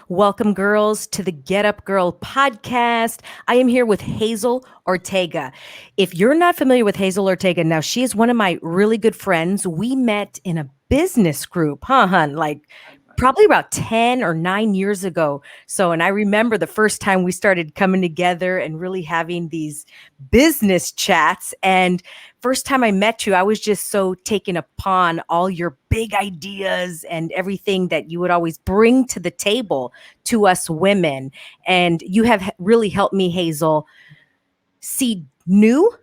Welcome, girls, to the Get Up Girl podcast. I am here with Hazel Ortega. If you're not familiar with Hazel Ortega, now she is one of my really good friends. We met in a business group, huh, hun? Like probably about 10 or 9 years ago. So, and I remember the first time we started coming together and really having these business chats. And first time I met you, I was just so taken upon all your big ideas and everything that you would always bring to the table to us women. And you have really helped me, Hazel, see new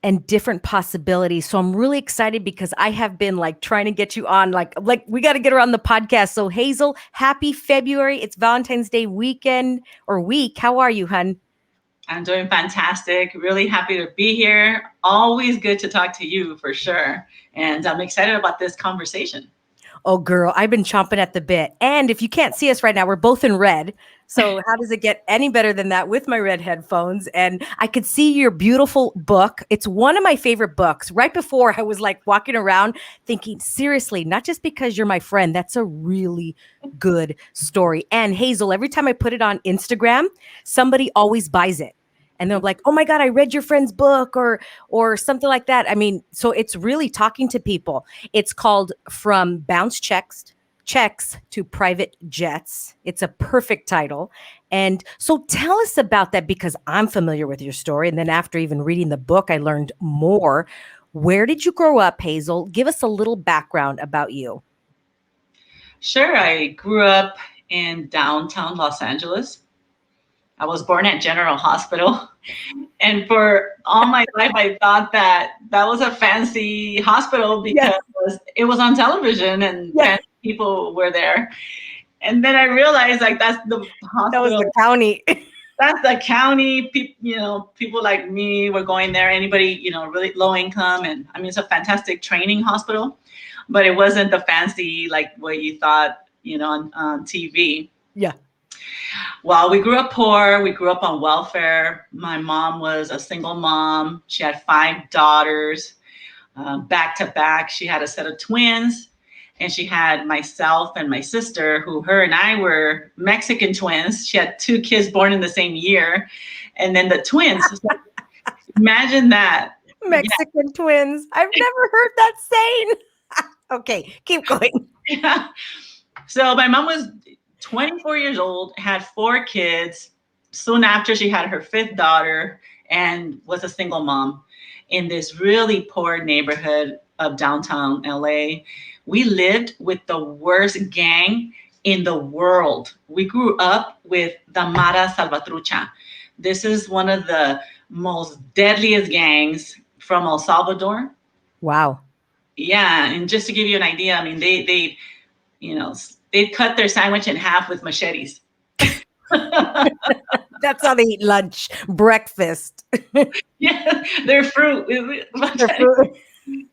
and different possibilities. So I'm really excited because I have been like trying to get you on, like we got to get her on the podcast. So Hazel, happy February. It's Valentine's Day weekend or week. How are you, hun? I'm doing fantastic. Really happy to be here. Always good to talk to you for sure. And I'm excited about this conversation. Oh, girl, I've been chomping at the bit. And if you can't see us right now, we're both in red. So how does it get any better than that with my red headphones? And I could see your beautiful book. It's one of my favorite books. Right before I was like walking around thinking, seriously, not just because you're my friend, that's a really good story. And Hazel, every time I put it on Instagram, somebody always buys it. And they're like, "Oh my God, I read your friend's book," or something like that. I mean, so it's really talking to people. It's called From Bounce Checks to Private Jets. It's a perfect title. And so tell us about that because I'm familiar with your story. And then after even reading the book, I learned more. Where did you grow up, Hazel? Give us a little background about you. Sure. I grew up in downtown Los Angeles. I was born at General Hospital. And for all my life, I thought that that was a fancy hospital because it was on television and fancy people were there. And then I realized like that's the hospital. That was the county. That's the county. People like me were going there. Anybody, really low income. And I mean, it's a fantastic training hospital, but it wasn't the fancy like what you thought, on TV. Yeah. Well, we grew up poor. We grew up on welfare. My mom was a single mom. She had 5 daughters, back to back. She had a set of twins, and she had myself and my sister, who her and I were Mexican twins. She had 2 kids born in the same year, and then the twins. So imagine that. Mexican twins. I've never heard that saying. Okay, keep going. Yeah. So my mom was 24 years old, had 4 kids. Soon after, she had her 5th daughter and was a single mom in this really poor neighborhood of downtown LA. We lived with the worst gang in the world. We grew up with the Mara Salvatrucha. This is one of the most deadliest gangs from El Salvador. Wow. Yeah, and just to give you an idea, I mean, they'd cut their sandwich in half with machetes. That's how they eat lunch, breakfast. Yeah, their fruit.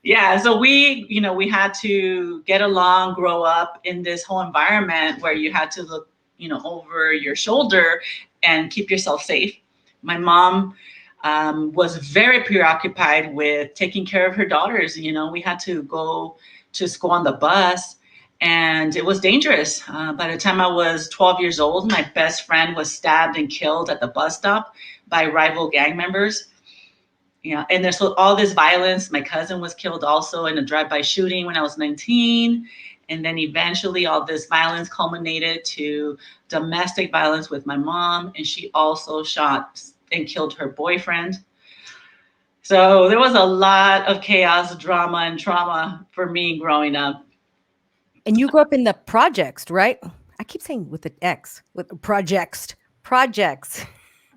Yeah, so we had to get along, grow up in this whole environment where you had to look, over your shoulder and keep yourself safe. My mom was very preoccupied with taking care of her daughters. We had to go to school on the bus. And it was dangerous. By the time I was 12 years old, my best friend was stabbed and killed at the bus stop by rival gang members. And there's all this violence. My cousin was killed also in a drive-by shooting when I was 19. And then eventually all this violence culminated to domestic violence with my mom. And she also shot and killed her boyfriend. So there was a lot of chaos, drama, and trauma for me growing up. And you grew up in the projects, right? I keep saying with the X, with the projects.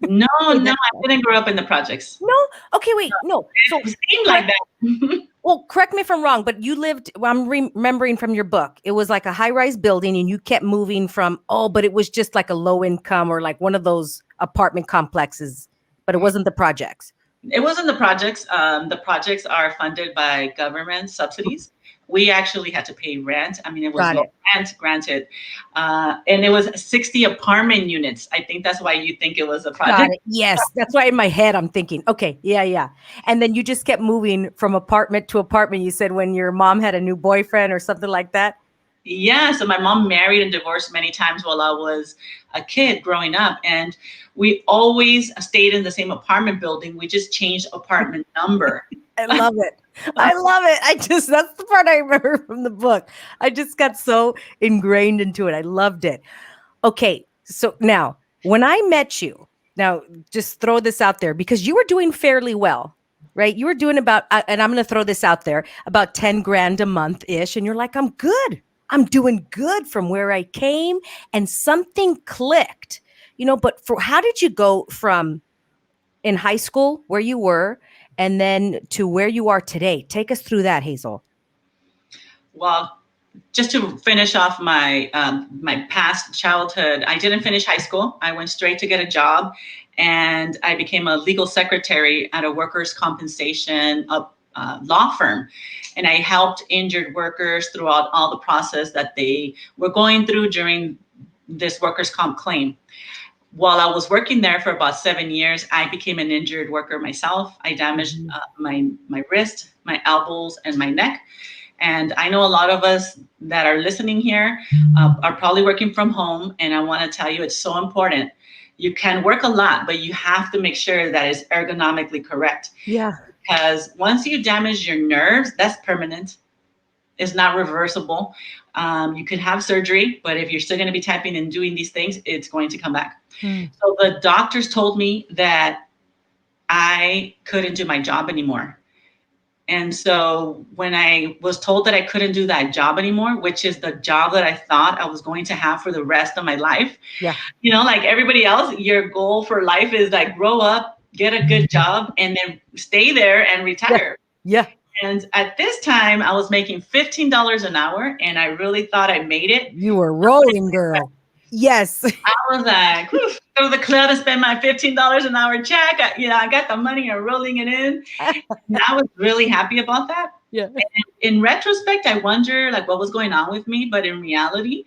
No, I didn't grow up in the projects. No? Okay, wait, no. So it seemed like that. Well, correct me if I'm wrong, but you lived, I'm remembering from your book, it was like a high-rise building and you kept moving from, but it was just like a low income or like one of those apartment complexes, but it wasn't the projects. It wasn't the projects. The projects are funded by government subsidies. We actually had to pay rent. I mean, it was no rent granted. And it was 60 apartment units. I think that's why you think it was a project. Yes, that's why in my head I'm thinking, okay, yeah. And then you just kept moving from apartment to apartment. You said when your mom had a new boyfriend or something like that? Yeah, so my mom married and divorced many times while I was a kid growing up. And we always stayed in the same apartment building. We just changed apartment number. I love it. I love it. That's the part I remember from the book. I just got so ingrained into it. I loved it. Okay. So now, when I met you, now just throw this out there because you were doing fairly well, right? You were doing about, and I'm going to throw this out there, about 10 grand a month ish. And you're like, I'm good. I'm doing good from where I came. And something clicked, but how did you go from in high school where you were and then to where you are today? Take us through that, Hazel. Well, just to finish off my past childhood, I didn't finish high school. I went straight to get a job, and I became a legal secretary at a workers' compensation law firm, and I helped injured workers throughout all the process that they were going through during this workers' comp claim. While I was working there for about 7 years, I became an injured worker myself. I damaged my wrist, my elbows, and my neck. And I know a lot of us that are listening here are probably working from home. And I want to tell you, it's so important. You can work a lot, but you have to make sure that it's ergonomically correct. Yeah. Because once you damage your nerves, that's permanent. It's not reversible. You could have surgery, but if you're still going to be typing and doing these things, it's going to come back. So the doctors told me that I couldn't do my job anymore. And so when I was told that I couldn't do that job anymore, which is the job that I thought I was going to have for the rest of my life, like everybody else, your goal for life is like grow up, get a good job, and then stay there and retire. Yeah. And at this time, I was making $15 an hour, and I really thought I made it. You were rolling, girl. Yes. I was like, go to the club and spend my $15 an hour check. I got the money and rolling it in. And I was really happy about that. Yeah. And in retrospect, I wonder like what was going on with me. But in reality,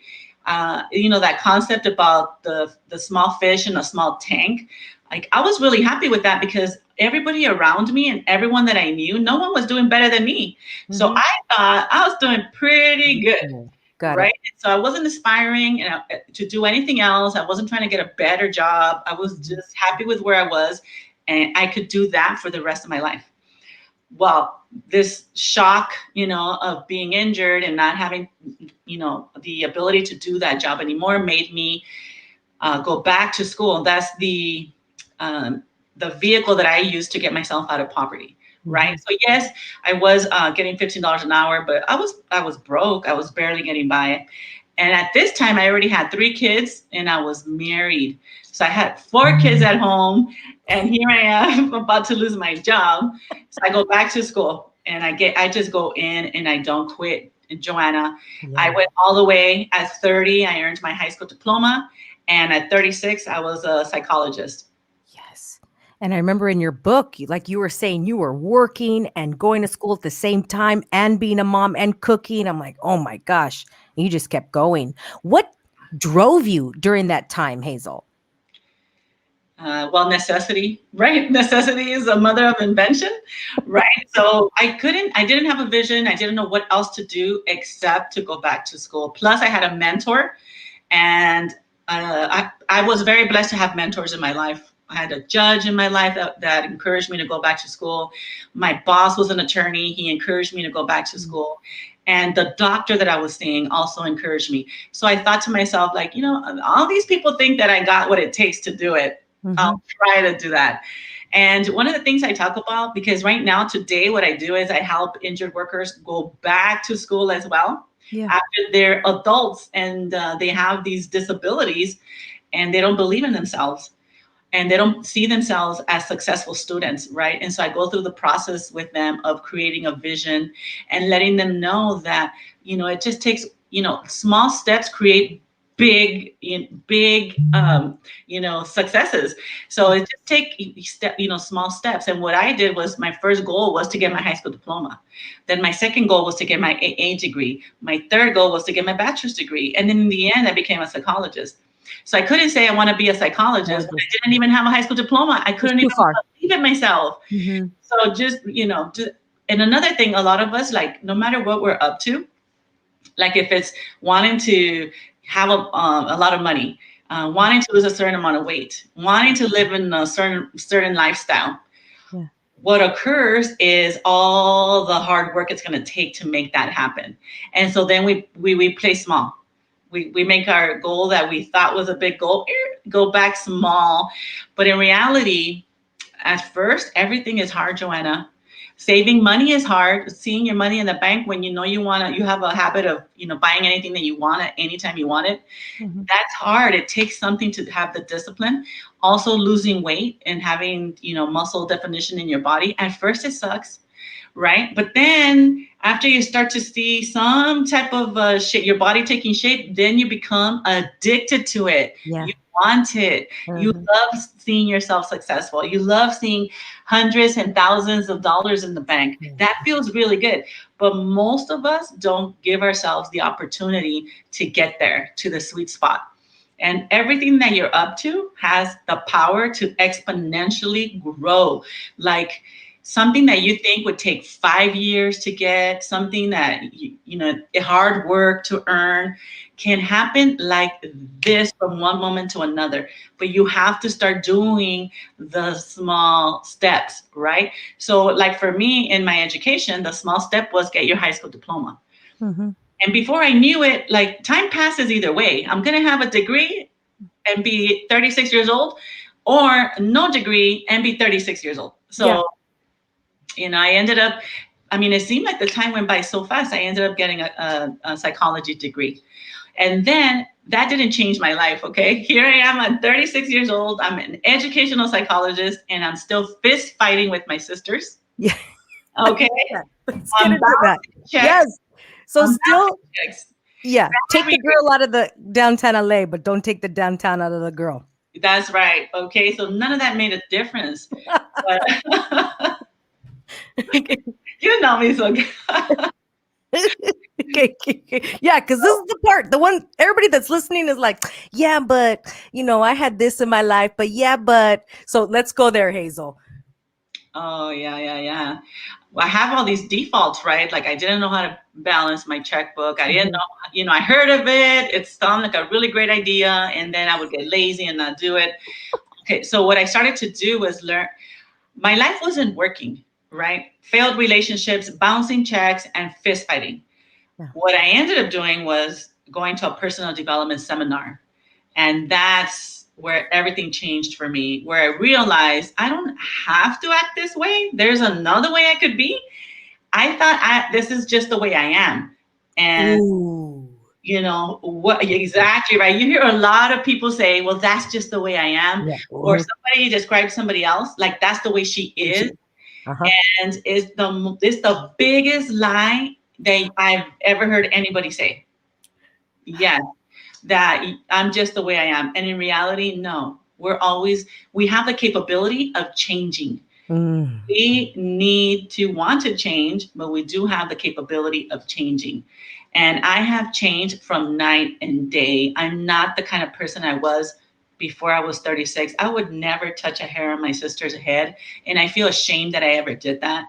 that concept about the small fish in a small tank, like I was really happy with that because everybody around me and everyone that I knew, no one was doing better than me. So I thought I was doing pretty good. Got right. it. So I wasn't aspiring to do anything else. I wasn't trying to get a better job. I was just happy with where I was, and I could do that for the rest of my life. Well, this shock, of being injured and not having, the ability to do that job anymore made me go back to school. That's the vehicle that I used to get myself out of poverty. Right. So yes, I was getting $15 an hour, but I was broke. I was barely getting by. And at this time, I already had 3 kids and I was married. So I had 4 kids at home, and here I am about to lose my job. So I go back to school and I just go in and I don't quit. And Joanna, I went all the way. At 30, I earned my high school diploma. And at 36, I was a psychologist. Yes. And I remember in your book, like you were saying, you were working and going to school at the same time and being a mom and cooking. I'm like, oh my gosh. And you just kept going. What drove you during that time, Hazel? Well, necessity, right? Necessity is a mother of invention, right? So I didn't have a vision. I didn't know what else to do except to go back to school. Plus I had a mentor, and I was very blessed to have mentors in my life. I had a judge in my life that encouraged me to go back to school. My boss was an attorney. He encouraged me to go back to school. And the doctor that I was seeing also encouraged me. So I thought to myself, like, all these people think that I got what it takes to do it. I'll try to do that. And one of the things I talk about, because right now, today, what I do is I help injured workers go back to school as well. After they're adults and they have these disabilities and they don't believe in themselves and they don't see themselves as successful students, right? And so I go through the process with them of creating a vision and letting them know that, it just takes, small steps create big successes. So it just take small steps. And what I did was, my first goal was to get my high school diploma. Then my second goal was to get my AA degree. My third goal was to get my bachelor's degree. And then in the end, I became a psychologist. So I couldn't say I want to be a psychologist, but I didn't even have a high school diploma. I couldn't even believe it myself. So just, and another thing, a lot of us, like, no matter what we're up to, Like if it's wanting to have a lot of money, wanting to lose a certain amount of weight, wanting to live in a certain lifestyle, Yeah. what occurs is all the hard work it's going to take to make that happen. And so then we play small. We make our goal that we thought was a big goal go back small. But in reality, at first, everything is hard, Joanna. Saving money is hard. Seeing your money in the bank when you know you have a habit of, buying anything that you want at any time you want it. Mm-hmm. That's hard. It takes something to have the discipline. Also losing weight and having, muscle definition in your body. At first it sucks, right? But then after you start to see some type of shape, your body taking shape, then you become addicted to it. Yeah. You want it. You Mm-hmm. love seeing yourself successful. You love seeing hundreds and thousands of dollars in the bank. That feels really good. But most of us don't give ourselves the opportunity to get there to the sweet spot. And everything that you're up to has the power to exponentially grow. Like something that you think would take 5 years to get, something that hard work to earn, can happen like this from one moment to another. But you have to start doing the small steps, right? So like for me in my education, the small step was get your high school diploma. Mm-hmm. And before I knew it, like time passes either way. I'm going to have a degree and be 36 years old, or no degree and be 36 years old. Yeah. So, I ended up, it seemed like the time went by so fast. I ended up getting a psychology degree. And then that didn't change my life. Okay. Here I am. I'm 36 years old. I'm an educational psychologist and I'm still fist fighting with my sisters. Yeah. Okay. Let's get I'm into that. bouncing checks. Yes. So I'm still, bouncing checks. yeah, take the Every- girl out of the downtown LA, but don't take the downtown out of the girl. That's right. Okay. So none of that made a difference. But you know me so good. Okay. Yeah, because this is the part, the one everybody that's listening is like, yeah, but I had this in my life, but yeah, but so let's go there, Hazel. Oh, yeah. Well, I have all these defaults, right? Like I didn't know how to balance my checkbook. I didn't know, I heard of it. It sounded like a really great idea. And then I would get lazy and not do it. Okay. So what I started to do was learn, my life wasn't working, right? Failed relationships, bouncing checks, and fist fighting. Yeah. What I ended up doing was going to a personal development seminar. And that's where everything changed for me, where I realized I don't have to act this way. There's another way I could be. I thought this is just the way I am. And Ooh. what exactly, right? You hear a lot of people say, well, that's just the way I am. Yeah. Or somebody describes somebody else like that's the way she is. Uh-huh. And it's the biggest lie that I've ever heard anybody say. Yes, that I'm just the way I am. And in reality, no, we have the capability of changing. Mm. We need to want to change, but we do have the capability of changing. And I have changed from night and day. I'm not the kind of person I was before I was 36. I would never touch a hair on my sister's head. And I feel ashamed that I ever did that.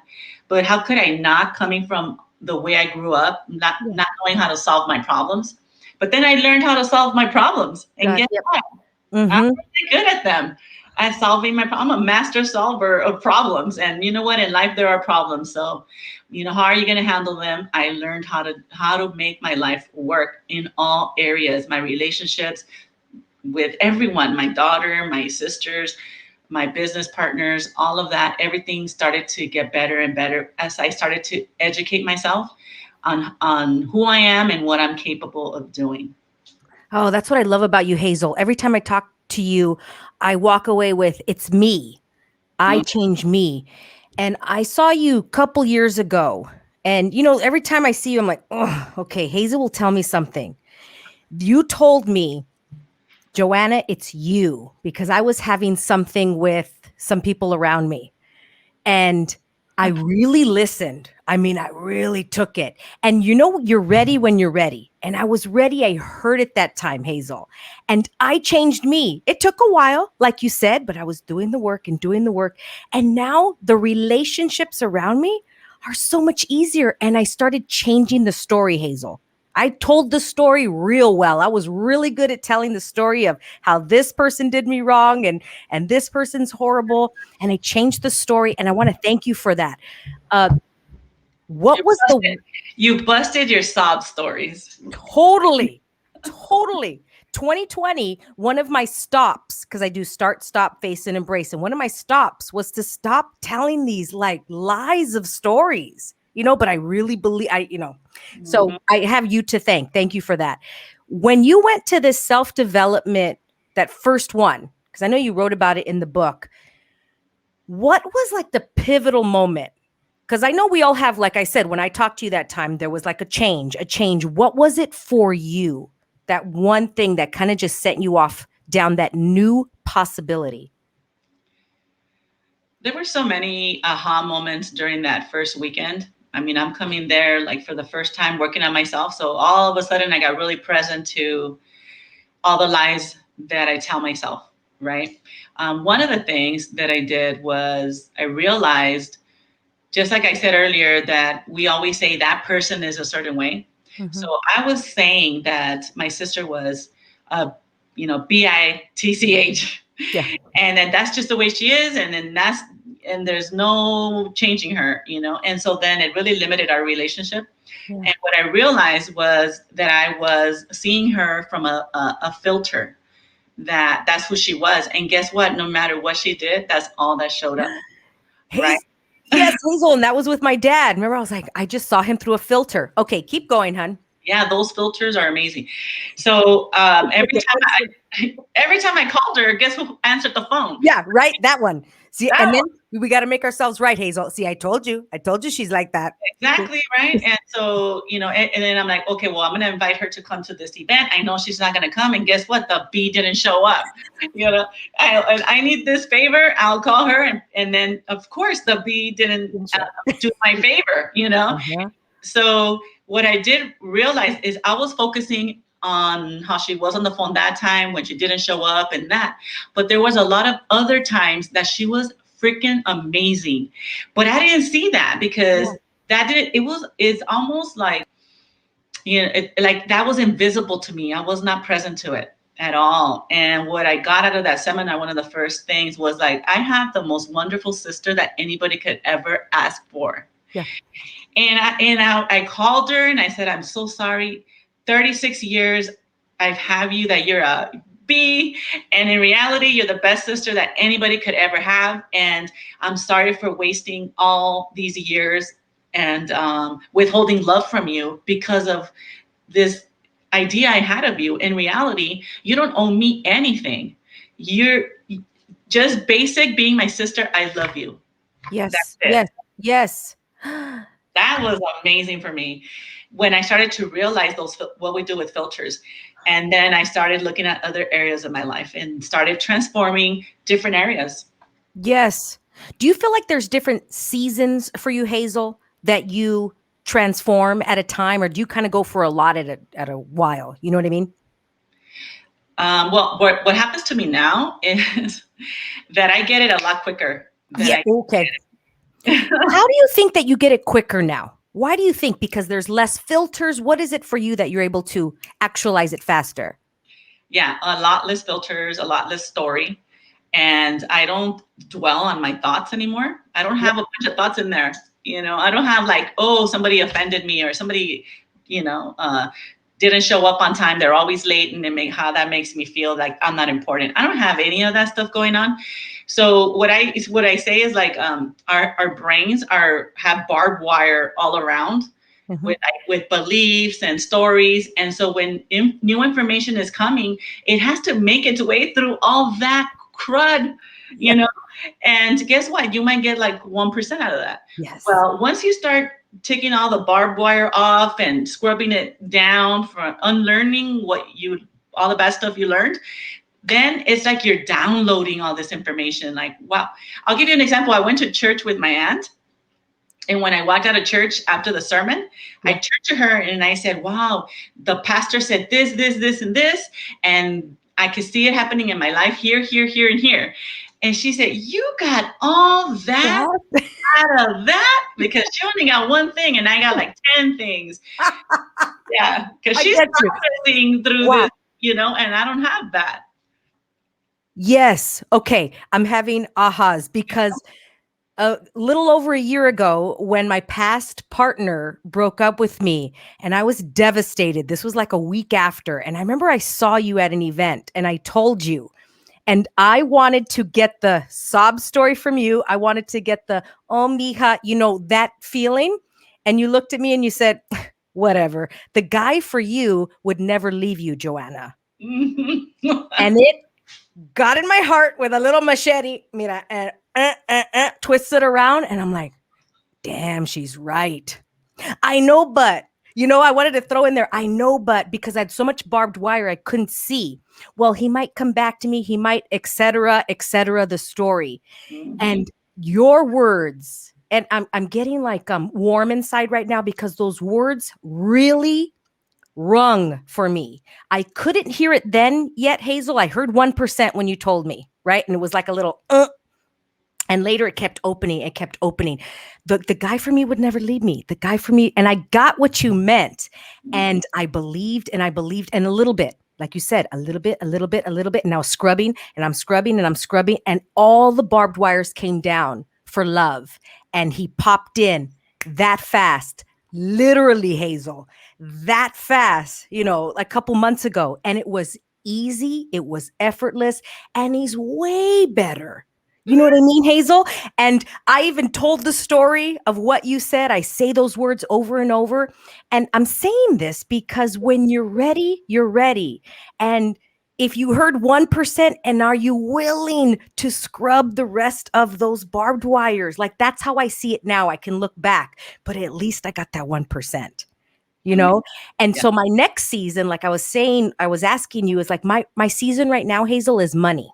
But how could I not, coming from the way I grew up, not knowing how to solve my problems? But then I learned how to solve my problems. And guess what? I'm really good at them, at solving my problem. I'm a master solver of problems. And you know what? In life, there are problems. So, how are you going to handle them? I learned how to make my life work in all areas, my relationships with everyone, my daughter, my sisters, my business partners, all of that. Everything started to get better and better as I started to educate myself on who I am and what I'm capable of doing. Oh, that's what I love about you, Hazel. Every time I talk to you, I walk away with it's me. I change me. And I saw you a couple years ago. And every time I see you, I'm like, oh, okay, Hazel will tell me something. You told me, Joanna, it's you, because I was having something with some people around me. And I really listened. I really took it. And you're ready when you're ready. And I was ready. I heard it that time, Hazel. And I changed me. It took a while, like you said, but I was doing the work and doing the work. And now the relationships around me are so much easier. And I started changing the story, Hazel. I told the story real well. I was really good at telling the story of how this person did me wrong and this person's horrible. And I changed the story, and I want to thank you for that. Uh, You what was the busted, you busted your sob stories. totally, totally 2020? One of my stops, because I do start, stop, face, and embrace, and one of my stops was to stop telling these like lies of stories. But I really believe so Mhm. I have you to thank. Thank you for that. When you went to this self-development, that first one, because I know you wrote about it in the book, what was like the pivotal moment? Because I know we all have, like I said, when I talked to you that time, there was like a change, a change. What was it for you? That one thing that kind of just sent you off down that new possibility? There were so many aha moments during that first weekend. I mean, I'm coming there like for the first time working on myself. So all of a sudden, I got really present to all the lies that I tell myself, right? One of the things that I did was I realized, just like I said earlier, that we always say that person is a certain way. So Mhm. I was saying that my sister was, bitch, Yeah. and then that's just the way she is, and then and there's no changing her, and so then it really limited our relationship. Yeah. And what I realized was that I was seeing her from a filter, that's who she was. And guess what? No matter what she did, that's all that showed up, right? Hazel. Yes, Hazel. And that was with my dad. Remember, I was like, I just saw him through a filter. Okay, keep going, hun. Yeah, those filters are amazing. So Okay, what is it? every time I called her, guess who answered the phone? Yeah, right. That one. See, That and then we got to make ourselves right, Hazel. See, I told you. I told you she's like that. Exactly, right. And so, and then I'm like, okay, well, I'm going to invite her to come to this event. I know she's not going to come. And guess what? The bee didn't show up. You know, I need this favor. I'll call her. And then, of course, the bee didn't do my favor. Uh-huh. So, what I did realize is I was focusing on how she was on the phone that time when she didn't show up and that. But there was a lot of other times that she was freaking amazing. But I didn't see that because Yeah. that didn't it's almost like like that was invisible to me. I was not present to it at all. And what I got out of that seminar, one of the first things was like, I have the most wonderful sister that anybody could ever ask for. Yeah. And I called her and I said, I'm so sorry. 36 years I've had you that you're a B, and in reality, you're the best sister that anybody could ever have. And I'm sorry for wasting all these years and withholding love from you because of this idea I had of you. In reality, you don't owe me anything. You're just basic being my sister. I love you. That's Yes. it. Yes. Yes. That was amazing for me when I started to realize what we do with filters. And then I started looking at other areas of my life and started transforming different areas. Yes. Do you feel like there's different seasons for you, Hazel, that you transform at a time, or do you kind of go for a lot at a while? You know what I mean? Well, what happens to me now is that I get it a lot quicker than Yeah. I Okay. How do you think that you get it quicker now? Why do you think? Because there's less filters. What is it for you that you're able to actualize it faster? Yeah, a lot less filters, a lot less story. And I don't dwell on my thoughts anymore. I don't Yeah. have a bunch of thoughts in there. I don't have like, oh, somebody offended me or somebody, you know, uh, didn't show up on time. They're always late, and how that makes me feel like I'm not important. I don't have any of that stuff going on. So what I say is like our brains have barbed wire all around Mhm. with beliefs and stories. And so when new information is coming, it has to make its way through all that crud, Yeah. you know. And guess what? You might get like 1% out of that. Yes. Well, once you start taking all the barbed wire off and scrubbing it down for unlearning all the bad stuff you learned, then it's like you're downloading all this information. Like, wow. I'll give you an example. I went to church with my aunt, and when I walked out of church after the sermon, I Yeah. turned to her and I said, wow, the pastor said this, and this. And I could see it happening in my life here, here, here, and here. And she said, you got all that out of that? Because she only got one thing and I got like 10 things. Yeah, because I she's get you. processing through Wow. this, and I don't have that. Yes. Okay. I'm having ahas because a little over a year ago, when my past partner broke up with me, and I was devastated. This was like a week after. And I remember I saw you at an event and I told you, and I wanted to get the sob story from you. I wanted to get the, oh, mija, that feeling. And you looked at me and you said, whatever. The guy for you would never leave you, Joanna. And it got in my heart with a little machete, mira, and twisted around. And I'm like, damn, she's right. I know, but I wanted to throw in there, I know, but because I had so much barbed wire, I couldn't see. Well, he might come back to me. He might, etc., the story. And your words, and I'm getting like warm inside right now because those words really rung for me. I couldn't hear it then yet, Hazel. I heard 1% when you told me, right? And it was like a little, and later it kept opening. It kept opening. The guy for me would never leave me. The guy for me, and I got what you meant. And I believed, and a little bit, like you said, a little bit. And I was scrubbing, and I'm scrubbing, and I'm scrubbing. And all the barbed wires came down for love. And he popped in that fast, literally, Hazel, that fast, a couple months ago. And it was easy. It was effortless. And he's way better. You know what I mean, Hazel? And I even told the story of what you said. I say those words over and over. And I'm saying this because when you're ready, you're ready. And if you heard 1%, and are you willing to scrub the rest of those barbed wires? Like, that's how I see it now. I can look back, but at least I got that 1%. And so my next season, like I was saying, I was asking you, is like my season right now, Hazel, is money.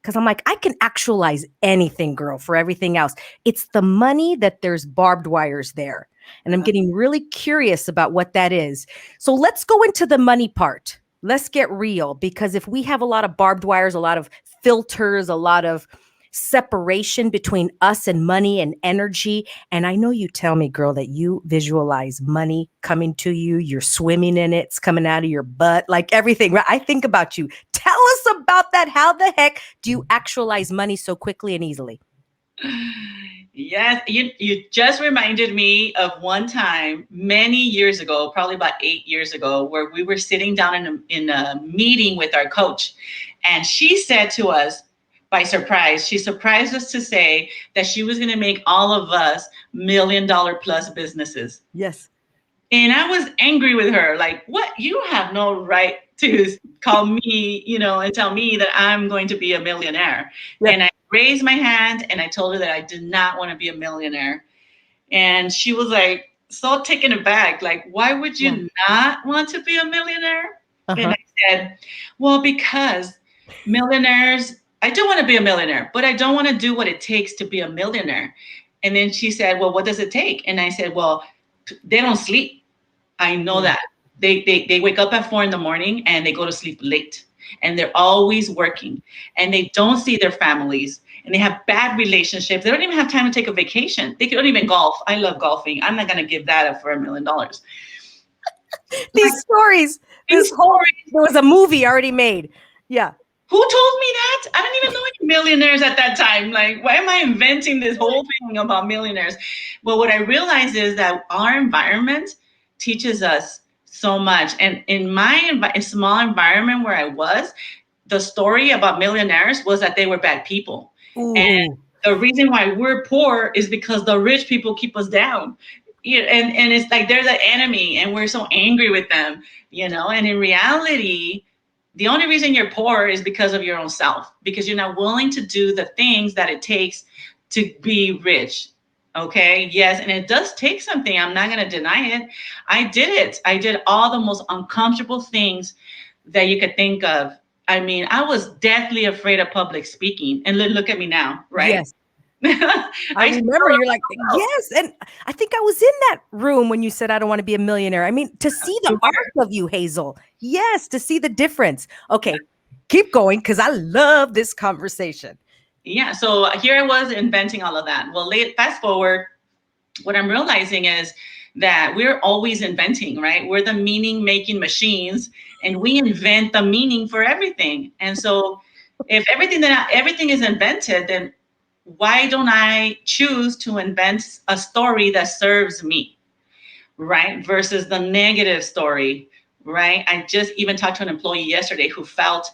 Because I'm like, I can actualize anything, girl, for everything else. It's the money that there's barbed wires there. And I'm getting really curious about what that is. So let's go into the money part. Let's get real, because if we have a lot of barbed wires, a lot of filters, a lot of separation between us and money and energy. And I know you tell me, girl, that you visualize money coming to you. You're swimming in it. It's coming out of your butt, like everything. Right? I think about you. Tell us about that. How the heck do you actualize money so quickly and easily? Yes, you just reminded me of one time many years ago, probably about 8 years ago, where we were sitting down in a meeting with our coach. And she said to us, by surprise, she surprised us to say that she was going to make all of us $1 million plus businesses. Yes. And I was angry with her, like, what? You have no right to call me, and tell me that I'm going to be a millionaire. Yeah. And I raised my hand and I told her that I did not want to be a millionaire. And she was like, so taken aback, like, why would you not want to be a millionaire? And I said, well, because millionaires, I do want to be a millionaire, but I don't want to do what it takes to be a millionaire. And then she said, well, what does it take? And I said, well, they don't sleep. I know that. They wake up at 4 a.m. and they go to sleep late. And they're always working. And they don't see their families. And they have bad relationships. They don't even have time to take a vacation. They don't even golf. I love golfing. I'm not going to give that up for $1 million. These stories. There was a movie already made. Yeah. Who told me that? I didn't even know any millionaires at that time. Like, why am I inventing this whole thing about millionaires? Well, what I realized is that our environment teaches us so much. And in my small environment where I was, the story about millionaires was that they were bad people. Ooh. And the reason why we're poor is because the rich people keep us down. And it's like they're the enemy and we're so angry with them, and in reality, the only reason you're poor is because of your own self, because you're not willing to do the things that it takes to be rich. Okay. Yes. And it does take something. I'm not going to deny it. I did it. I did all the most uncomfortable things that you could think of. I mean, I was deathly afraid of public speaking, and look at me now. Right. Yes. I remember you're like, yes. And I think I was in that room when you said, I don't want to be a millionaire. I mean, to see the arc of you, Hazel. Yes. To see the difference. Okay. Keep going, because I love this conversation. Yeah. So here I was inventing all of that. Well, fast forward, what I'm realizing is that we're always inventing, right? We're the meaning making machines, and we invent the meaning for everything. And so if everything is invented, then why don't I choose to invent a story that serves me, right? Versus the negative story, right? I just even talked to an employee yesterday who felt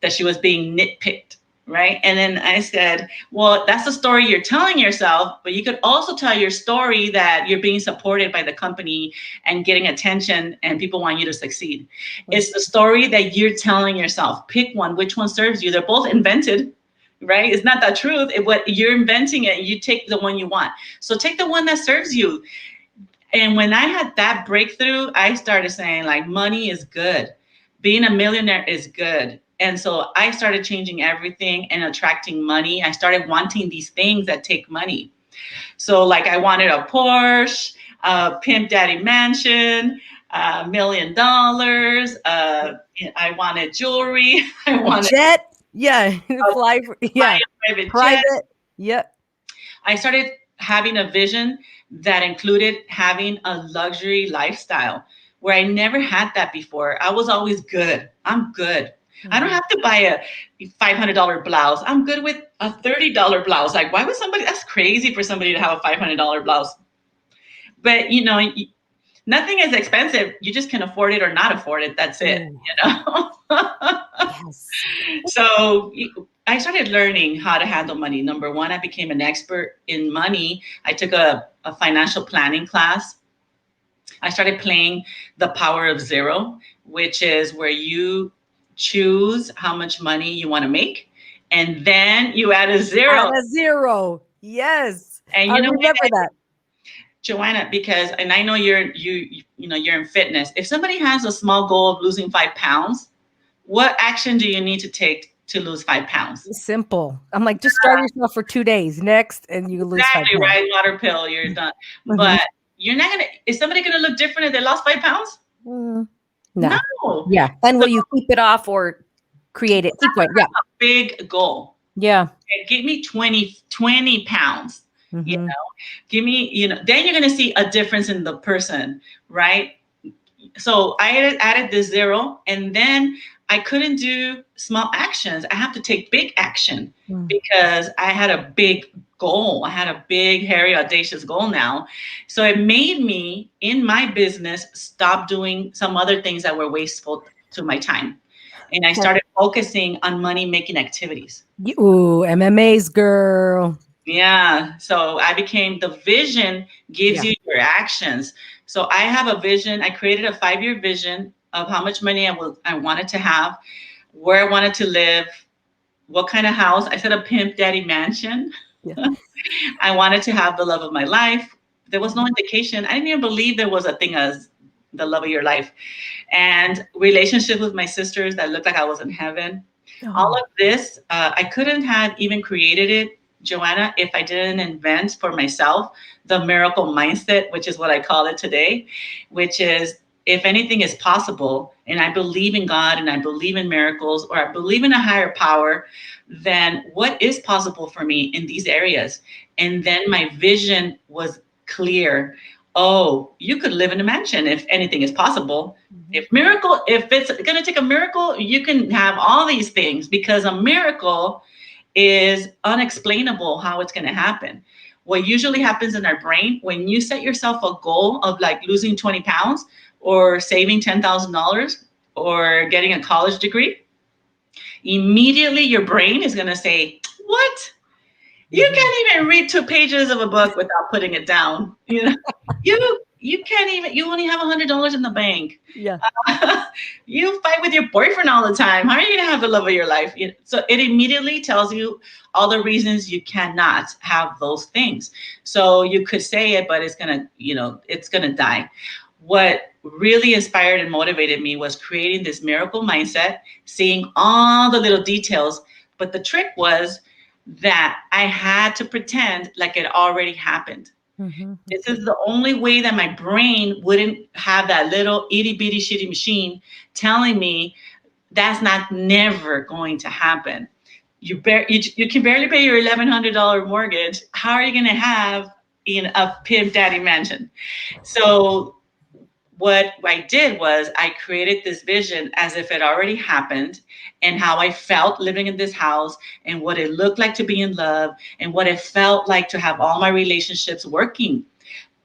that she was being nitpicked, right? And then I said, well, that's the story you're telling yourself, but you could also tell your story that you're being supported by the company and getting attention and people want you to succeed. It's the story that you're telling yourself. Pick one, which one serves you. They're both invented, right? It's not the truth. What you're inventing it, you take the one you want. So take the one that serves you. And when I had that breakthrough, I started saying, like, money is good. Being a millionaire is good. And so I started changing everything and attracting money. I started wanting these things that take money. So, like, I wanted a Porsche, a Pimp Daddy mansion, $1 million. I wanted jewelry. I A wanted jet. Yeah. Fly. fly Yeah. a private jet. Private. Yep. I started having a vision that included having a luxury lifestyle where I never had that before. I was always good. I'm good. I don't have to buy a $500 blouse. I'm good with a $30 blouse. Like, why would somebody, that's crazy for somebody to have a $500 blouse. But, nothing is expensive. You just can afford it or not afford it. That's it, Ooh, you know? yes. So I started learning how to handle money. Number one, I became an expert in money. I took a financial planning class. I started playing the power of zero, which is where you choose how much money you want to make, and then you add a Add zero. a zero. Yes. And I you know what, remember that. Joanna, because and I know you're in fitness. If somebody has a small goal of losing 5 pounds, what action do you need to take to lose 5 pounds? Simple. I'm like, just starve yourself for 2 days. Next, and you lose five Exactly pounds. right. Water pill, you're done. Mhm. But you're not gonna. Is somebody gonna look different if they lost 5 pounds? Mm, No. nah. Yeah. And So will you keep it off or create it? Keep going. Yeah. big goal. Yeah. Okay, give me 20 pounds. You Hmm. know, give me. Then you're gonna see a difference in the person, right? So I added this zero, and then I couldn't do small actions. I have to take big action because I had a big goal. I had a big, hairy, audacious goal now. So it made me in my business stop doing some other things that were wasteful to my time. And I started focusing on money making activities. Ooh, MMA's girl. Yeah. So I became the vision gives Yeah. you your actions. So I have a vision. I created a 5-year vision of how much money I wanted to have, where I wanted to live, what kind of house. I said a pimp daddy mansion. Yeah. I wanted to have the love of my life. There was no indication. I didn't even believe there was a thing as the love of your life. And relationship with my sisters that looked like I was in heaven. All Oh, of this, I couldn't have even created it, Joanna, if I didn't invent for myself the miracle mindset, which is what I call it today, which is if anything is possible, and I believe in God and I believe in miracles or I believe in a higher power, then what is possible for me in these areas? And then my vision was clear. Oh, you could live in a mansion if anything is possible. If it's going to take a miracle, you can have all these things because a miracle is unexplainable how it's going to happen. What usually happens in our brain when you set yourself a goal of like losing 20 pounds or saving $10,000 or getting a college degree, immediately your brain is going to say, what? You can't even read 2 pages of a book without putting it down. You can't even. You only have $100 in the bank. yeah. You fight with your boyfriend all the time. How are you gonna have the love of your life? So it immediately tells you all the reasons you cannot have those things. So you could say it, but it's gonna die. What really inspired and motivated me was creating this miracle mindset, seeing all the little details. But the trick was that I had to pretend like it already happened. Mhm. This is the only way that my brain wouldn't have that little itty bitty shitty machine telling me that's not never going to happen. You can barely pay your $1,100 mortgage. How are you going to have in a pimp daddy mansion. So what I did was I created this vision as if it already happened, and how I felt living in this house, and what it looked like to be in love, and what it felt like to have all my relationships working.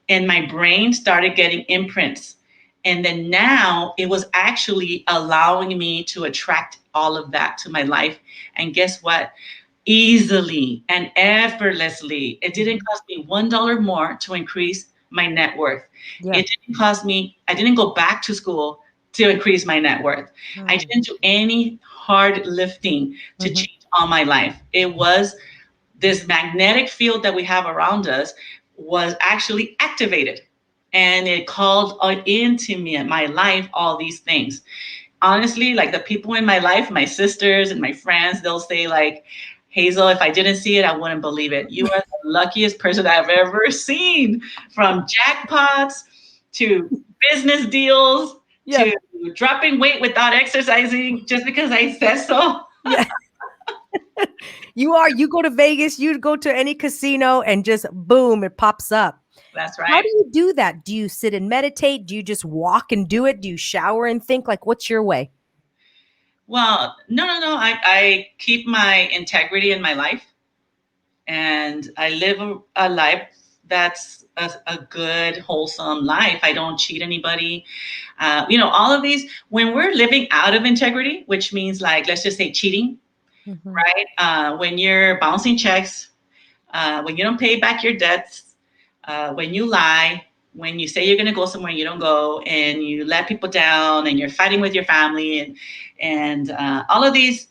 And my brain started getting imprints. And then now it was actually allowing me to attract all of that to my life. And guess what? Easily and effortlessly. It didn't Mhm. cost me $1 more to increase my net worth. Yeah. It didn't cost me, I didn't go back to school to increase my net worth. I Mm. didn't do any hard lifting to Mhm. change all my life. It was this magnetic field that we have around us was actually activated, and it called into me, my life, all these things. Honestly, like the people in my life, my sisters and my friends, they'll say like, Hazel, if I didn't see it, I wouldn't believe it. You are the luckiest person I've ever seen. From jackpots to business deals Yeah. to dropping weight without exercising just because I said so. Yeah. You are. You go to Vegas, you go to any casino, and just boom, it pops up. That's How right. do you do that? Do you sit and meditate? Do you just walk and do it? Do you shower and think? Like, what's your way? Well, no, no, no. I keep my integrity in my life, and I live a life that's a good, wholesome life. I don't cheat anybody. All of these, when we're living out of integrity, which means like, let's just say cheating, Mhm. right? When you're bouncing checks, when you don't pay back your debts, when you lie, when you say you're going to go somewhere you don't go, and you let people down, and you're fighting with your family, and all of these,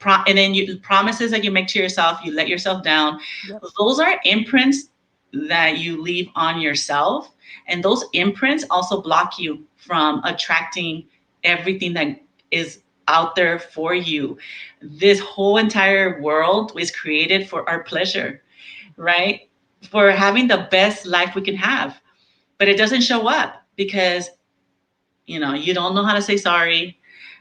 and then you promises that you make to yourself, you let yourself down. Yep. Those are imprints that you leave on yourself, and those imprints also block you from attracting everything that is out there for you. This whole entire world was created for our pleasure, right? For having the best life we can have. But it doesn't show up because you don't know how to say sorry.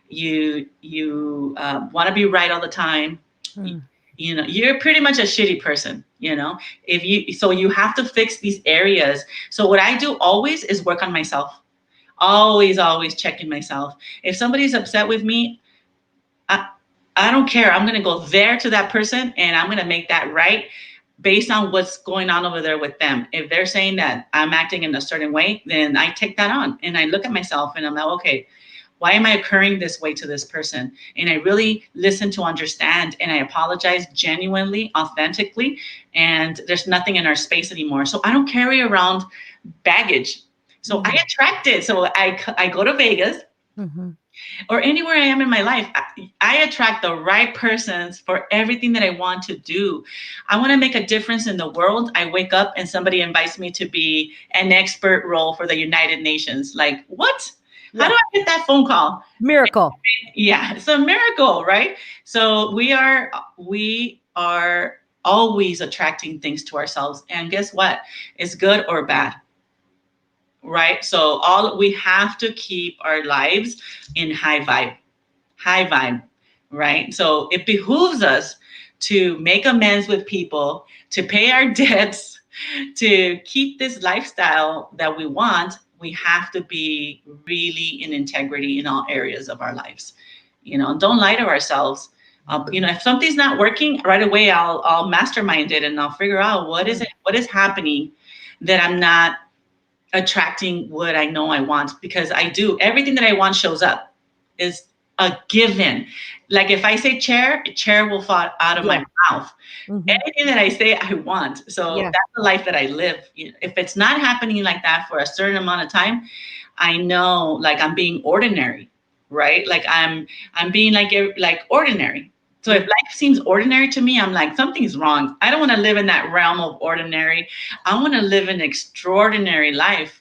You want to be right all the time. you, Mm. you're pretty much a shitty person. If you so you have to fix these areas. So what I do always is work on myself. Always checking myself. If somebody's upset with me, I, I don't care. I'm going to go there to that person, and I'm going to make that right based on what's going on over there with them. If they're saying that I'm acting in a certain way, then I take that on, and I look at myself, and I'm like, okay, why am I occurring this way to this person? And I really listen to understand, and I apologize genuinely, authentically, and there's nothing in our space anymore. So I don't carry around baggage. So I Mm. attract it. So I go to Vegas Mhm. or anywhere I am in my life. I attract the right persons for everything that I want to do. I want to make a difference in the world. I wake up and somebody invites me to be an expert role for the United Nations. Like, what? How Yeah. do I get that phone call? Miracle. Yeah, it's a miracle, right? So we are always attracting things to ourselves. And guess what? It's good or bad, right? So all we have to keep our lives in high vibe, right? So it behooves us to make amends with people, to pay our debts, to keep this lifestyle that we want. We have to be really in integrity in all areas of our lives. Don't lie to ourselves. If something's not working right away, I'll mastermind it, and I'll figure out Mm. what is happening that I'm not attracting what I know I want, because I do. Everything that I want shows up. Is a given. Like if I say chair, a chair will fall out of Yeah. my mouth. Mhm. Anything that I say, I want. So Yeah. that's the life that I live. If it's not happening like that for a certain amount of time, I know like I'm being ordinary, right? Like I'm being like ordinary. So if Yeah. life seems ordinary to me, I'm like, something's wrong. I don't want to live in that realm of ordinary. I want to live an extraordinary life.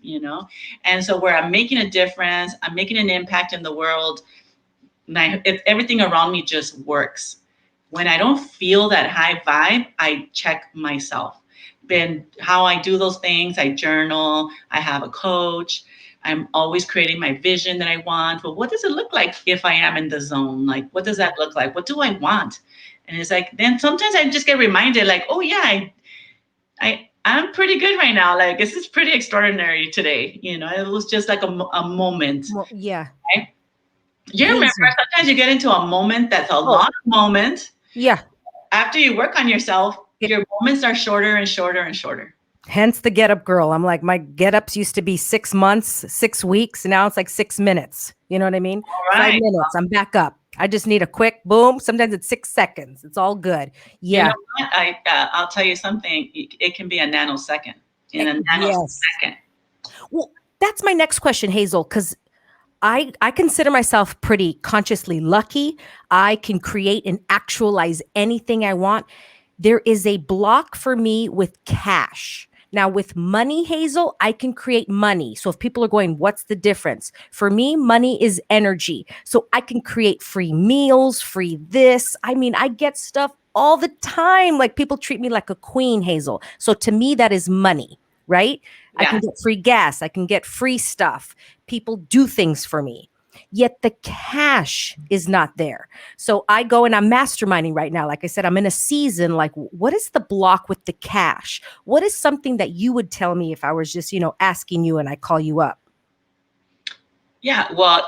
And so where I'm making a difference, I'm making an impact in the world, and if everything around me just works. When I don't feel that high vibe, I check myself. And how I do those things, I journal, I have a coach. I'm always creating my vision that I want. But what does it look like if I am in the zone? Like, what does that look like? What do I want? And it's like, then sometimes I just get reminded, like, oh yeah, I'm pretty good right now. Like, this is pretty extraordinary today. It was just like a moment. Well, yeah. Right? You remember Hazel. sometimes you get into a moment that's a Oh, long moment. yeah. After you work on yourself, It- your moments are shorter and shorter and shorter. Hence the get up girl. I'm like, my get ups used to be 6 months, 6 weeks. Now it's like 6 minutes. You know what I mean? All Five right. minutes. I'm back up. I just need a quick boom. Sometimes it's 6 seconds. It's all good. You know Yeah. what? I'll tell you something. It can be a nanosecond. In a Yes. nanosecond. Well, that's my next question, Hazel, because I consider myself pretty consciously lucky. I can create and actualize anything I want. There is a block for me with cash. Now, with money, Hazel, I can create money. So if people are going, what's the difference? For me, money is energy. So I can create free meals, free this. I mean, I get stuff all the time. Like people treat me like a queen, Hazel. So to me, that is money, right? I Yeah. can get free gas. I can get free stuff. People do things for me. Yet the cash is not there. So I go and I'm masterminding right now. Like I said, I'm in a season. Like, what is the block with the cash? What is something that you would tell me if I was just, asking you and I call you up? Yeah. Well,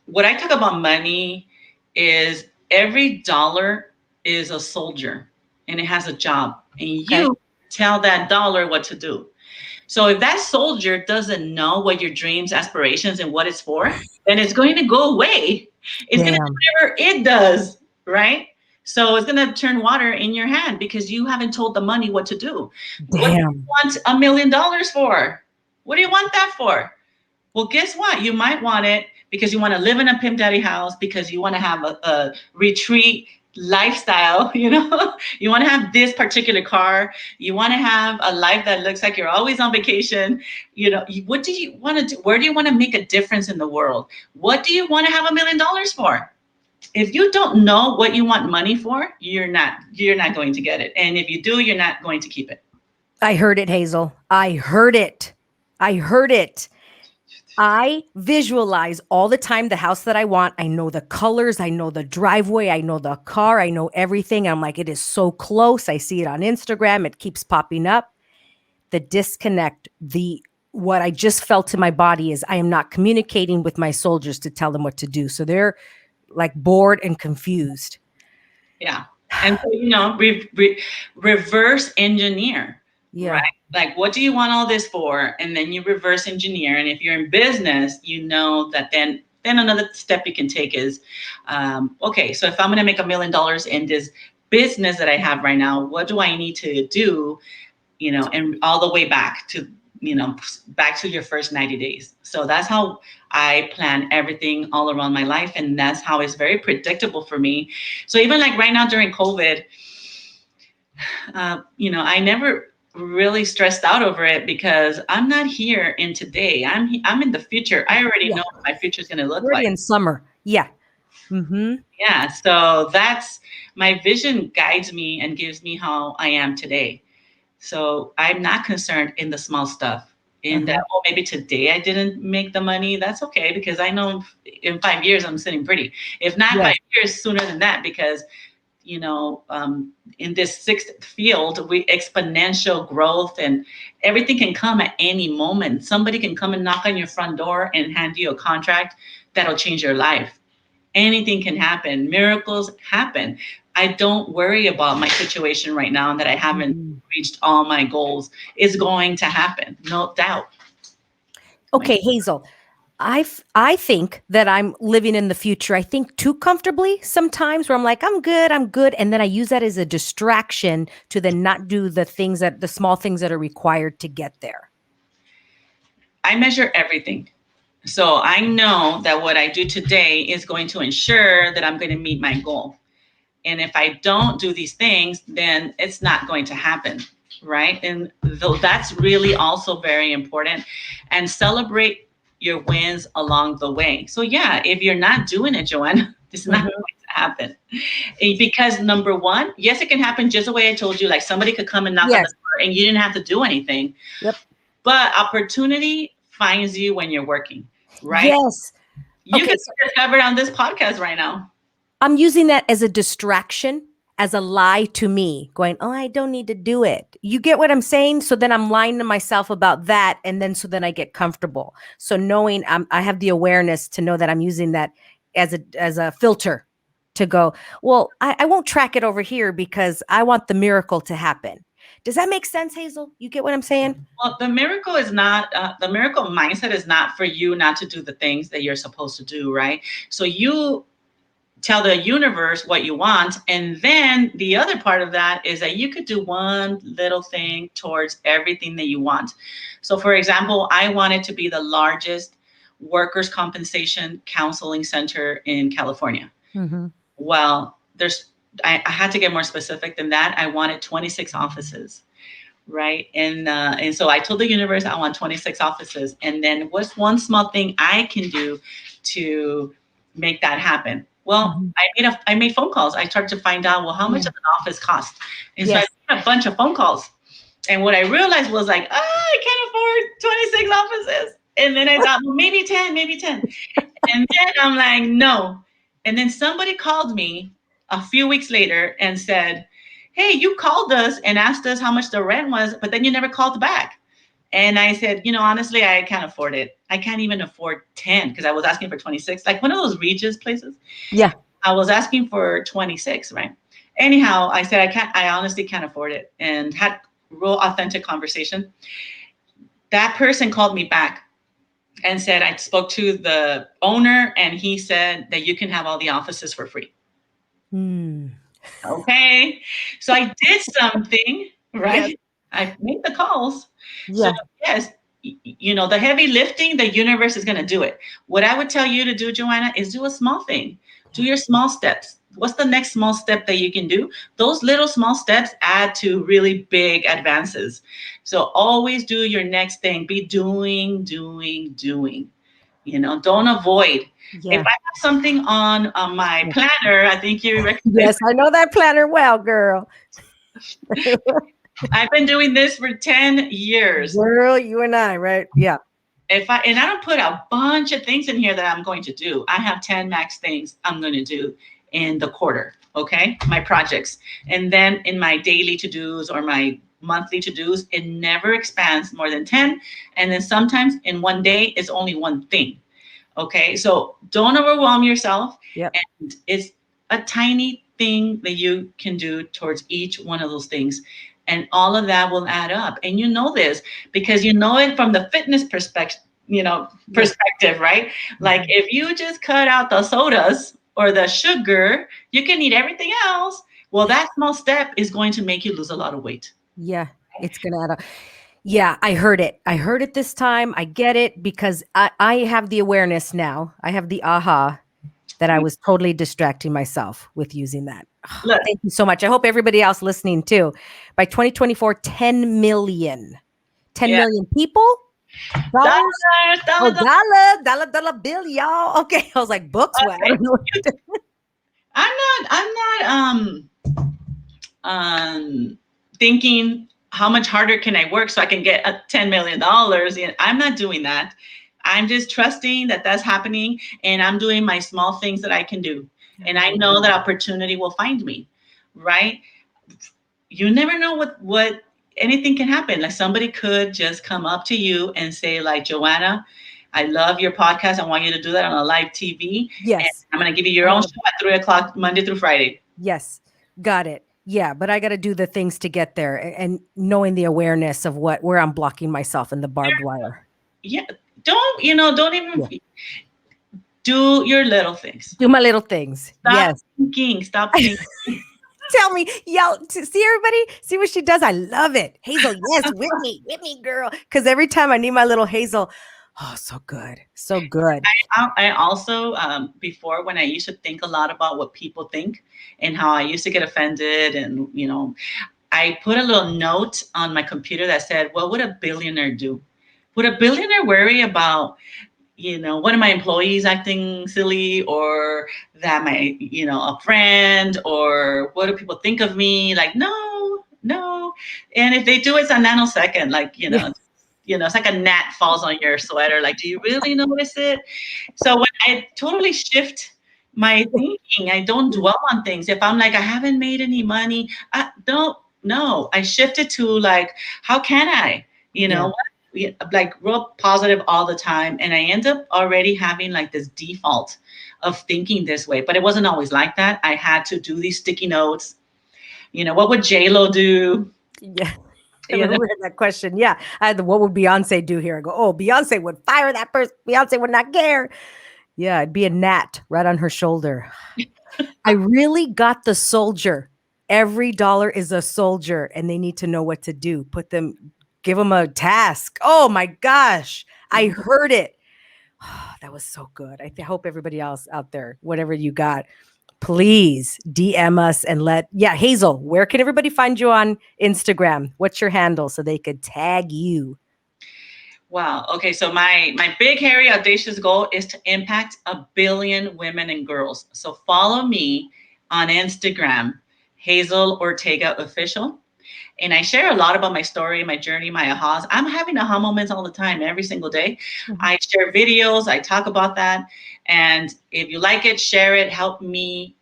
what I talk about money is every dollar is a soldier and it has a job, and Okay. you tell that dollar what to do. So if that soldier doesn't know what your dreams, aspirations, and what it's for, then it's going to go away. It's going to do Damn. whatever it does, right? So it's going to turn water in your hand because you haven't told the money what to do. What do you Damn. want $1 million for? What do you want that for? Well, guess what? You might want it because you want to live in a Pimp Daddy house, because you want to have a retreat lifestyle. You want to have this particular car. You want to have a life that looks like you're always on vacation. What do you want to do? Where do you want to make a difference in the world? What do you want to have $1 million for? If you don't know what you want money for, you're not going to get it. And if you do, you're not going to keep it. I heard it, Hazel. I heard it. I heard it. I visualize all the time the house that I want. I know the colors. I know the driveway. I know the car. I know everything. I'm like, it is so close. I see it on Instagram. It keeps popping up. The disconnect, what I just felt in my body is I am not communicating with my soldiers to tell them what to do. So they're like bored and confused. Yeah. And so, reverse engineer, Yeah. right? Like, what do you want all this for? And then you reverse engineer. And if you're in business, you know that then another step you can take is, okay, so if I'm going to make $1 million in this business that I have right now, what do I need to do? And all the way back to your first 90 days. So that's how I plan everything all around my life. And that's how it's very predictable for me. So even like right now during COVID, I never really stressed out over it because I'm not here in today. I'm in the future. I already Yeah. know what my future is going to look Already like. in summer. Yeah. Mm-hmm. Yeah. So that's my vision guides me and gives me how I am today. So I'm not concerned in the small stuff. In that, oh, maybe today I didn't make the money. That's okay because I know in 5 years I'm sitting pretty. If not Yeah. 5 years, sooner than that, because in this sixth field, we exponential growth and everything can come at any moment. Somebody can come and knock on your front door and hand you a contract that'll change your life. Anything can happen. Miracles happen. I don't worry about my situation right now and that I haven't reached all my goals. It's going to happen, no doubt. Okay, Hazel. I think that I'm living in the future. I think too comfortably sometimes where I'm like, I'm good. And then I use that as a distraction to then not do the small things that are required to get there. I measure everything. So I know that what I do today is going to ensure that I'm going to meet my goal. And if I don't do these things, then it's not going to happen. Right. And though that's really also very important, and celebrate your wins along the way. So, yeah, if you're not doing it, Joanne, it's not going to happen. Because number one, yes, it can happen just the way I told you. Like somebody could come and knock on the door and you didn't have to do anything. Yep. But opportunity finds you when you're working. Right. Yes. You can discover it on this podcast right now. I'm using that as a distraction as a lie to me, going, oh, I don't need to do it. You get what I'm saying? So then I'm lying to myself about that. And then so then I get comfortable. So knowing I have the awareness to know that I'm using that as a filter to go, well, I won't track it over here because I want the miracle to happen. Does that make sense, Hazel? You get what I'm saying? Well, the miracle is not, the miracle mindset is not for you not to do the things that you're supposed to do, right? So you tell the universe what you want. And then the other part of that is that you could do one little thing towards everything that you want. So, for example, I wanted to be the largest workers' compensation counseling center in California. Mm-hmm. Well, I had to get more specific than that. I wanted 26 offices. Right. And so I told the universe I want 26 offices. And then what's one small thing I can do to make that happen? Well, Mm-hmm. I made phone calls. I started to find out, well, how much Yeah. does an office cost? And so I Yes. made a bunch of phone calls. And what I realized was like, I can't afford 26 offices. And then I thought, well, maybe 10, maybe 10. And then I'm like, no. And then somebody called me a few weeks later and said, hey, you called us and asked us how much the rent was, but then you never called back. And I said, honestly, I can't afford it. I can't even afford 10 because I was asking for 26, like one of those Regis places. Yeah. I was asking for 26, right? Anyhow, I said, I honestly can't afford it, and had real authentic conversation. That person called me back and said, I spoke to the owner and he said that you can have all the offices for free. Mm. Okay. So I did something, Yes. right? I made the calls. So, Yeah. yes, the heavy lifting, the universe is going to do it. What I would tell you to do, Joanna, is do a small thing. Do your small steps. What's the next small step that you can do? Those little small steps add to really big advances. So always do your next thing. Be doing, doing, doing. Don't avoid. If Yeah. I have something on my planner, I think you recognize. Yes, I know that planner well, girl. I've been doing this for 10 years. Girl, you and I, right? Yeah. And I don't put a bunch of things in here that I'm going to do. I have 10 max things I'm going to do in the quarter, okay? My projects. And then in my daily to-dos or my monthly to-dos, it never expands more than 10. And then sometimes in one day, it's only one thing. Okay, so don't overwhelm yourself. Yep. And it's a tiny thing that you can do towards each one of those things. And all of that will add up. And you know this because you know it from the fitness perspective, perspective, right? Like if you just cut out the sodas or the sugar, you can eat everything else. Well, that small step is going to make you lose a lot of weight. Yeah. It's gonna add up. Yeah, I heard it. I heard it this time. I get it because I have the awareness now. I have the aha that I was totally distracting myself with using that. Look, Thank you so much. I hope everybody else listening too. By 2024, 10 million. 10 yeah. million people? Dollars? Oh, Dollars. dollar bill, y'all. Okay. I was like, books? Well, I Okay. don't know. I'm not thinking how much harder can I work so I can get a $10 million. I'm not doing that. I'm just trusting that that's happening and I'm doing my small things that I can do. And I know that opportunity will find me, right? You never know what anything can happen. Like somebody could just come up to you and say like, Joanna, I love your podcast. I want you to do that on a live TV. And Yes. I'm going to give you your own show at 3:00 Monday through Friday. Yes. Got it. Yeah, but I got to do the things to get there and knowing the awareness of where I'm blocking myself in the barbed wire. Yeah. Don't even do your little things. Do my little things. Stop Yes. thinking. Stop thinking. Tell me, yell, see everybody, see what she does. I love it. Hazel, yes, with me, girl. Because every time I need my little Hazel, oh, so good. So good. I also, before when I used to think a lot about what people think and how I used to get offended and, I put a little note on my computer that said, what would a billionaire do? Would a billionaire worry about, one of my employees acting silly or that a friend or what do people think of me? Like, no, no. And if they do, it's a nanosecond, like, Yeah. it's like a gnat falls on your sweater. Like, do you really notice it? So when I totally shift my thinking. I don't dwell on things. If I'm like, I haven't made any money, I don't, no. I shifted to like, how can I? You Yeah. know, like real positive all the time. And I end up already having like this default of thinking this way. But it wasn't always like that. I had to do these sticky notes. What would J Lo do? Yeah. I You know, remember that question. Yeah. I had the what would Beyonce do here? I go, oh, Beyonce would fire that person. Beyonce would not care. Yeah, it'd be a gnat right on her shoulder. I really got the soldier. Every dollar is a soldier and they need to know what to do. Give them a task. Oh my gosh. I heard it. That was so good. Hope everybody else out there, whatever you got, please DM us and yeah, Hazel, where can everybody find you on Instagram? What's your handle so they could tag you? wow. Okay. So my big, hairy, audacious goal is to impact 1 billion women and girls. So follow me on Instagram, Hazel Ortega Official. And I share a lot about my story, my journey, my ahas. I'm having aha moments all the time, every single day. Mhm. I share videos, I talk about that. And if you like it, share it, help me,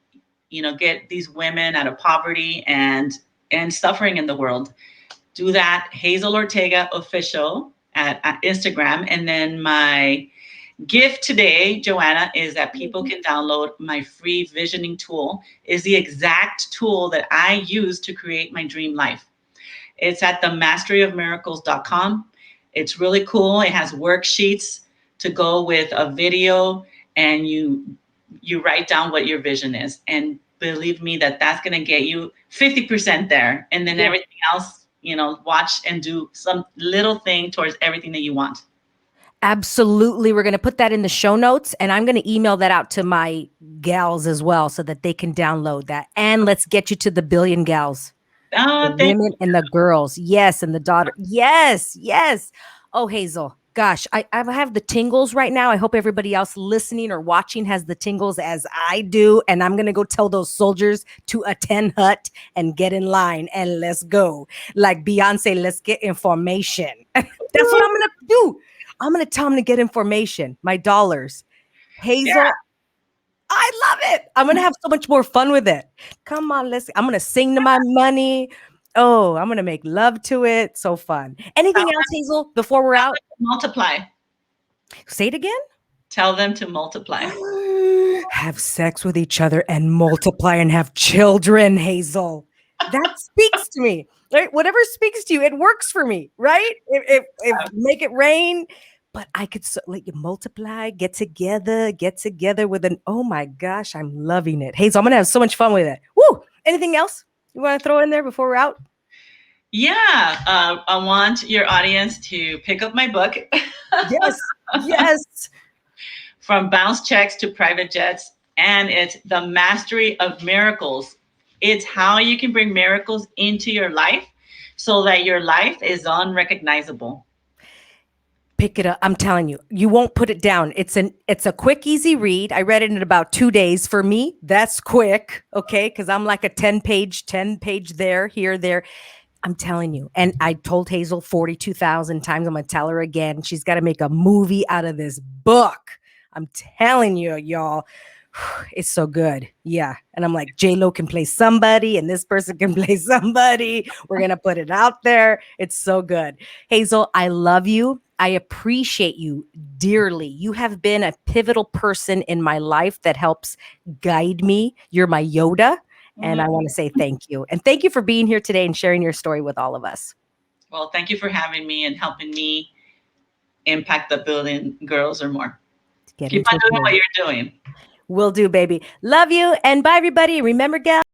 get these women out of poverty and suffering in the world. Do that. Hazel Ortega Official at Instagram. And then my gift today, Joanna, is that people can download my free visioning tool. Is the exact tool that I use to create my dream life. It's at themasteryofmiracles.com. It's really cool. It has worksheets to go with a video, and you write down what your vision is. And believe me, that's going to get you 50% there. And then Yeah. everything else, watch and do some little thing towards everything that you want. Absolutely. We're going to put that in the show notes and I'm going to email that out to my gals as well so that they can download that. And let's get you to the billion gals. The Oh, thank women and the girls. Yes. And the daughter. Yes. Yes. Oh, Hazel. Gosh, I have the tingles right now. I hope everybody else listening or watching has the tingles as I do. And I'm going to go tell those soldiers to attend hut and get in line and let's go. Like Beyonce, let's get information. That's what I'm going to do. I'm going to tell them to get information, my dollars. Yeah. Hazel, I love it. I'm going to have so much more fun with it. Come on, I'm going to sing to my money. Oh, I'm going to make love to it. So fun. Anything else, Hazel, before we're out? Multiply. Say it again. Tell them to multiply. Have sex with each other and multiply and have children, Hazel. That speaks to me, right? Whatever speaks to you, it works for me, right? If make it rain, but I could like multiply, get together with oh my gosh, I'm loving it. Hazel, I'm gonna have so much fun with it. Woo! Anything else you want to throw in there before we're out? Yeah, I want your audience to pick up my book. Yes, yes. From bounce checks to private jets, and it's The Mastery of Miracles. It's how you can bring miracles into your life so that your life is unrecognizable. Pick it up. I'm telling you, you won't put it down. It's a quick, easy read. I read it in about 2 days. For me, that's quick. Okay. Cause I'm like a 10 page there, here, there. I'm telling you. And I told Hazel 42,000 times. I'm going to tell her again. She's got to make a movie out of this book. I'm telling you, y'all. It's so good. Yeah. And I'm like, J-Lo can play somebody and this person can play somebody. We're going to put it out there. It's so good. Hazel, I love you. I appreciate you dearly. You have been a pivotal person in my life that helps guide me. You're my Yoda. And I want to say thank you. And thank you for being here today and sharing your story with all of us. Well, thank you for having me and helping me impact 1 billion girls or more. Keep on doing what you're doing. Will do, baby. Love you. And bye, everybody. Remember, gal.